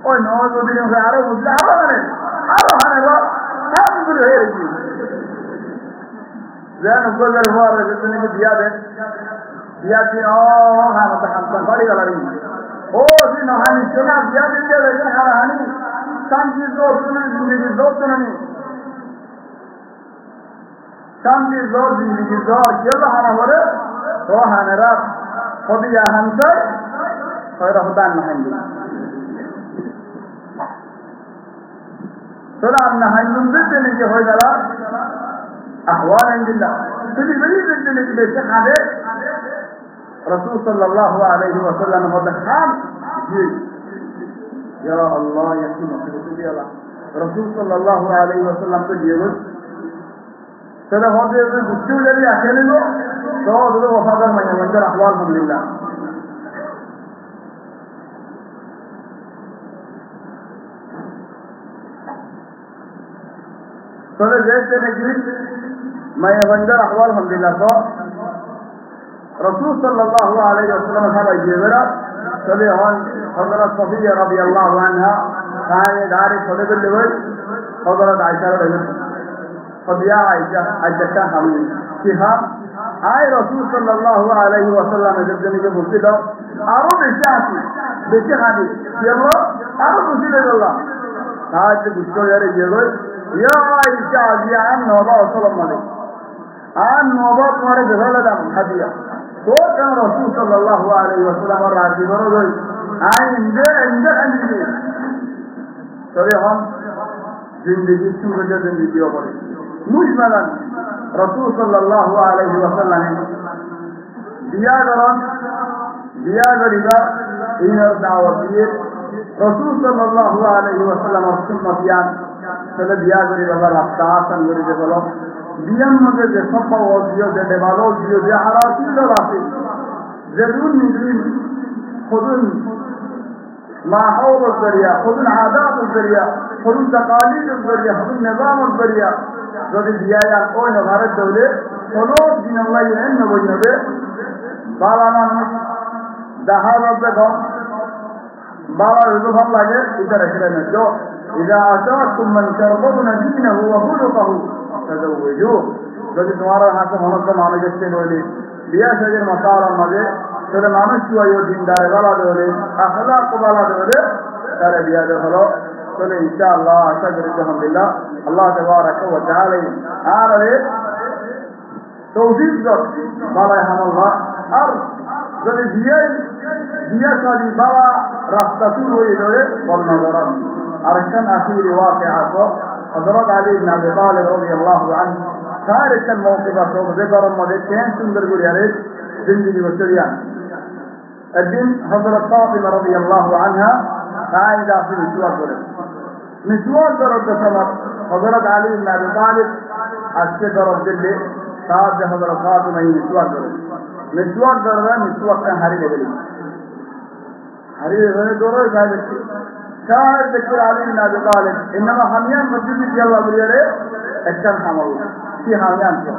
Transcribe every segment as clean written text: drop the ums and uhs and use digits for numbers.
ওই নজদিন আরো বুঝলে আরো হানে সব করে হয়ে গেছি যেন উপকার হওয়ার জন্য দিয়া দেন দিয়া দিন বাড়ি গেল ও দিন হানি শোনা দিয়া দিতে দেখেন হানি শান্তির জোর শুনে জিন্দগির জোর শুনে নি শান্তির জোর জিন্দগির জোর কেল হানা বলে ও হানেরা হদিয়া হানসাই ওরা হতান না হাইন্দি তোরা আপনি হাইন্দুদের জন্য যে হয়ে গেল আহ্বান আলহামদুলিল্লাহ তুমি বেরিয়ে জন্য কি বেশি খাবে रसूल सल्लल्लाहु अलैहि वसल्लम ने खान जी या अल्लाह यकीन रसूल रसूल सल्लल्लाहु अलैहि वसल्लम तो ये बोल चलो होते हुए गुस्से हो जाए अकेले को तो वफादार मंजर अहवाल अल्हम्दुलिल्लाह चलो जैसे निकली मैं मंजर अहवाल अल्हम्दुलिल्लाह तो रसूल सल्लल्लाहु अलैहि वसल्लम साहब जेवरा चले हन हजरत सफिया रदियल्लाहु अन्हा काहे दारे छोड़े बिल्ले भाई हजरत आयशा रही सफिया आयशा का हम कि हां आए रसूल सल्लल्लाहु अलैहि वसल्लम जब जने के मुक्ति दो आरो बेचे हादी ये लो आरो खुशी ले अल्लाह आज गुस्सा यार ये भाई या आयशा आजिया नौबा सल्लल्लाहु अलैहि आन नौबा तुम्हारे घर लगा हदिया तो क्या रसूल सल्लल्लाहु अलैहि वसल्लम और राजी बनो गई आए इंदे चले हम जिंदगी सूरज जिंदगी पड़े मुझमलन रसूल सल्लल्लाहु अलैहि वसल्लम दिया गरीबा इन दावत दिए रसूल सल्लल्लाहु अलैहि वसल्लम और सुन्नतियान चले दिया गरीबा रास्ता आसन गरीबे बोलो दियम मध्य जे सब दियो जे देवालो दियो जे आराती दराती जरूर निद्री खुदन माहौल जरिया खुदन आदात जरिया खुदन तकालीद जरिया खुदन निजाम जरिया যদি দিয়া যান ওই নভারের দৌলে কোনো দিন আল্লাহ ইলেন নবই নবে বালানা জাহাজে গম বালা রুজু ভাল লাগে এটা রেখে নেন তো ইদা আতাকুম মান তারবুনা দীনহু ওয়া খুলুকাহু तज़व्वुजूह যদি তোমার হাতে মনত মানুষ এসে বলে বিয়া সাজের মাসালার মাঝে সেটা মানুষ চুয়াই দিনদারে বালা দেবে আখলাক বালা দেবে তারে বিয়া দে হলো চলে ইনশাআল্লাহ আশা করি আলহামদুলিল্লাহ আল্লাহ তাবারাক ওয়া তাআলা আরে তৌফিক দাও বালা হামাল্লাহ আর যদি বিয়া সাজি বালা রাস্তা শুরু হয়ে যাবে বলনা করা আরেকটা আখিরি ওয়াকিয়া আছে حضرت علي بن ابي طالب رضي الله عنه تارك الموقف ذكر المدد كان سندر قول عليه زندگی بسريان الدين حضرت فاطمة رضي الله عنها قاعدة في مسواك درد سمر حضرت علي بن ابي طالب الشكر الدل صاحب حضرت فاطمة مسواك درد مسواك كان حريق بلي حريق بلي دورو قاعدة شاعر ذكر علي بن ابي طالب انما حميان مسجد في الله بريره اكثر حمل في حميان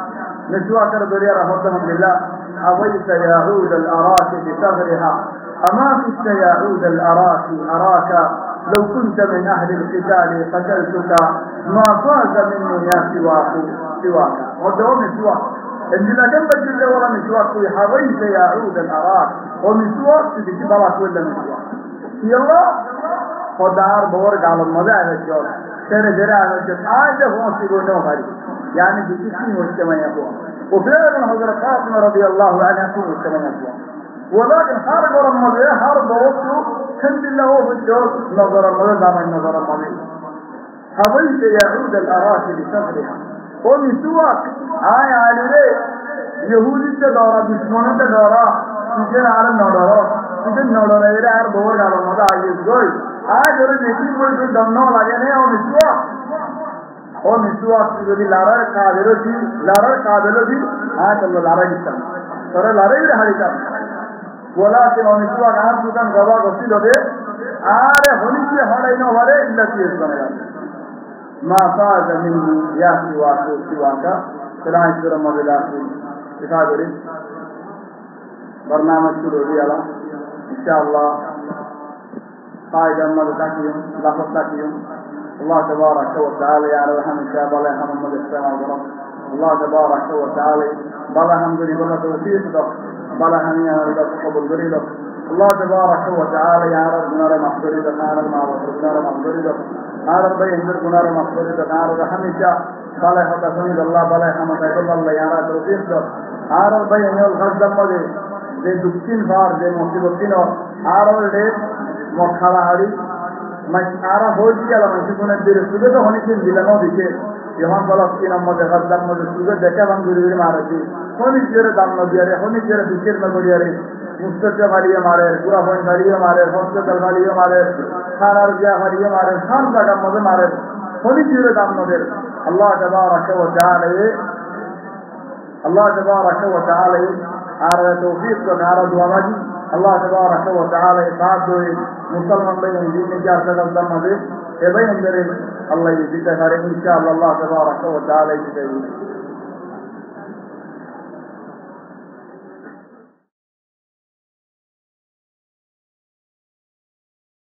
نسوا كر بريره رحمه الله اويس يعود الاراك بثغرها اما كنت يعود الاراك اراك لو كنت من اهل القتال قتلتك ما فاز مني يا سواك ودوم سواك ان لا جنب الجل ولا مسواك حويس يعود الاراك ومسواك تجي بلاك ولا مسواك يلا خدار بور قالوا ماذا هذا तेरे जरा आज होंसी बोलने वाली यानी किसी मुश्किल يقوى وفعلا حضرت فاطمة رضي الله عنها كل मुश्किल يقوى ولكن خارج ورا المضيع خارج بوصله كم الله هو في الجوز نظر المضيع من نظر المضيع حاولت يعود الأراك بصدرها ومن سواك آية عليه يهودي تدارا دشمنه تدارا تجن على النظرات تجن نظر إلى عرب ورا المضيع يزوي आज और नेकी कोई तो दमना लगे नहीं और मिसुआ যদি লারার কাদেলো দি आज तो लारा दिता तोरा लारे रे हारिता बोला कि मिसुआ गांव दुकान गवा गसी लगे আরে হলি যে হলাই না হরে ইল্লা কিস বনেগা মা ফাজ মিন ইয়া সিওয়াকা সলাম সুরা মদিলা दिखा दे बरनामा शुरू हो गया इंशाअल्लाह قائد مدتكم لفتكم الله تبارك وتعالى يا رحمة شابه محمد السلام عليكم الله تبارك وتعالى بلا حمد لله توفيق بلا حميا لله قبول غريب الله تبارك وتعالى يا رب نار مغفرة نار نار مغفرة نار بين نار مغفرة نار رحمة بلا حسن الله بلا حمد الله يا رب توفيق نار بين الغضب مده যে দুঃখিন ভার যে মুসিবতিন আর রে মখালা হারি আর হইছি আলা মানে কোন দিন সুদে তো হনিছেন দিলানো দিকে যখন ফলস্তিন মধ্যে গাদ্দার মধ্যে সুদে দেখে বান গুরি গুরি মারছি হনি জেরে দাম নদিয়ারে হনি জেরে দুঃখের নগরিয়ারে মুস্তাজা মারিয়ে মারে পুরা পয়েন্ট মারিয়ে মারে হসপিটাল মারিয়ে মারে খানার জিয়া মারিয়ে মারে সব জায়গার মধ্যে মারে হনি জেরে দাম নদের আল্লাহ তাবারাক ওয়া তাআলা আর তৌফিক তো আর দুআবাজি আল্লাহ তাবারাক ওয়া তাআলা সাথ দে মুসলমান ভাই দিনে যার সাথে মধ্যে এবাই আমাদের আল্লাহ দিতে পারে ইনশাআল্লাহ আল্লাহ তাবারাক ওয়া তাআলা দিতে